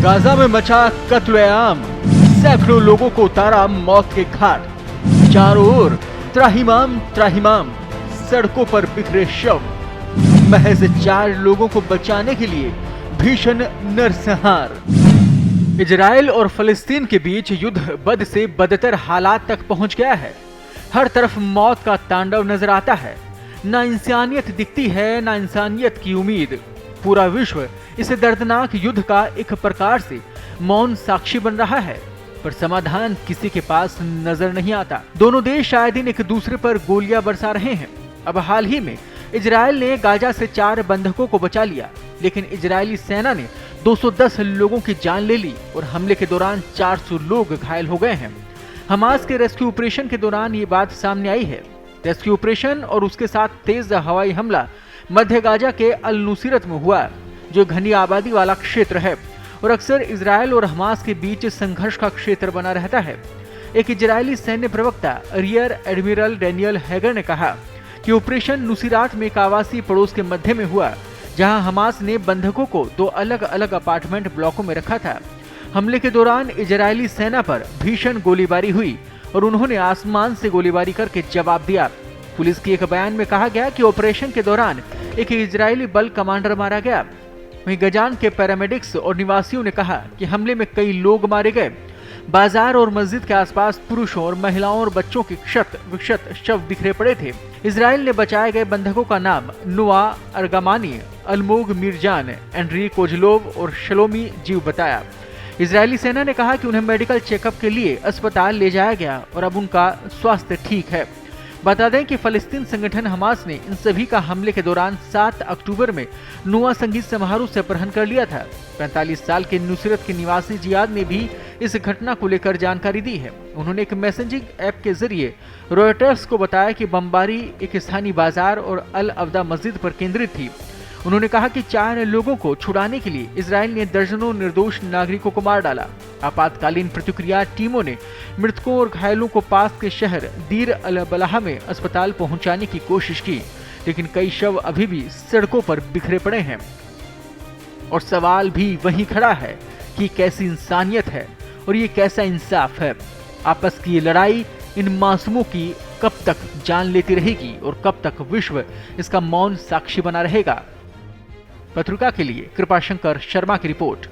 Gaza में मचा कत्लेआम, सैकड़ों लोगों को उतारा मौत के घाट। चारों ओर त्राहिमाम त्राहिमाम, सड़कों पर बिखरे शव। महज 4 लोगों को बचाने के लिए भीषण नरसंहार। इजराइल और फलस्तीन के बीच युद्ध बद से बदतर हालात तक पहुंच गया है। हर तरफ मौत का तांडव नजर आता है। ना इंसानियत दिखती है, ना इंसानियत की उम्मीद। पूरा विश्व इस दर्दनाक युद्ध का एक प्रकार से मौन साक्षी बन रहा है, पर समाधान किसी के पास नजर नहीं आता। दोनों देश आए दिन एक दूसरे पर गोलियां बरसा रहे हैं। अब हाल ही में इजराइल ने गाजा से 4 बंधकों को बचा लिया, लेकिन इजरायली सेना ने 210 लोगों की जान ले ली और हमले के दौरान 400 लोग घायल हो गए हैं। हमास के रेस्क्यू ऑपरेशन के दौरान ये बात सामने आई है। रेस्क्यू ऑपरेशन और उसके साथ तेज हवाई हमला मध्य गाजा के अल नुसीरत में हुआ, जो घनी आबादी वाला क्षेत्र है और अक्सर इजराइल और हमास के बीच संघर्ष का क्षेत्र बना रहता है। एक इजरायली सैन्य प्रवक्ता रियर एडमिरल डेनियल हैगर ने कहा कि ऑपरेशन नुसीरात में एक आवासीय पड़ोस के मध्य में हुआ, जहां हमास ने बंधकों को 2 अलग अलग अपार्टमेंट ब्लॉकों में रखा था। हमले के दौरान इजरायली सेना पर भीषण गोलीबारी हुई और उन्होंने आसमान से गोलीबारी करके जवाब दिया। पुलिस के एक बयान में कहा गया कि ऑपरेशन के दौरान एक इजरायली बल कमांडर मारा गया। वहीं गजान के पैरामेडिक्स और निवासियों ने कहा कि हमले में कई लोग मारे गए। बाजार और मस्जिद के आसपास पुरुषों और महिलाओं और बच्चों के क्षत विक्षत शव बिखरे पड़े थे। इजराइल ने बचाए गए बंधकों का नाम नुआ अर्गामानी, अलमोग मीरजान, एंड्री कोजलोव और शलोमी जीव बताया। इजरायली सेना ने कहा कि उन्हें मेडिकल चेकअप के लिए अस्पताल ले जाया गया और अब उनका स्वास्थ्य ठीक है। बता दें कि फलस्तीन संगठन हमास ने इन सभी का हमले के दौरान 7 अक्टूबर में नुआ संगीत समारोह से अपहरण कर लिया था। 45 साल के नुसरत के निवासी जियाद ने भी इस घटना को लेकर जानकारी दी है। उन्होंने एक मैसेजिंग ऐप के जरिए रॉयटर्स को बताया कि बमबारी एक स्थानीय बाजार और अल अवदा मस्जिद पर केंद्रित थी। उन्होंने कहा कि 4 लोगों को छुड़ाने के लिए इजराइल ने दर्जनों निर्दोष नागरिकों को मार डाला। आपातकालीन प्रतिक्रिया टीमों ने मृतकों और घायलों को पास के शहर दीर अल बलाह में अस्पताल पहुंचाने की कोशिश की, लेकिन कई शव अभी भी सड़कों पर बिखरे पड़े हैं। और सवाल भी वहीं खड़ा है कि कैसी इंसानियत है और ये कैसा इंसाफ है। आपस की ये लड़ाई इन मासूमों की कब तक जान लेती रहेगी और कब तक विश्व इसका मौन साक्षी बना रहेगा। पत्रिका के लिए कृपाशंकर शर्मा की रिपोर्ट।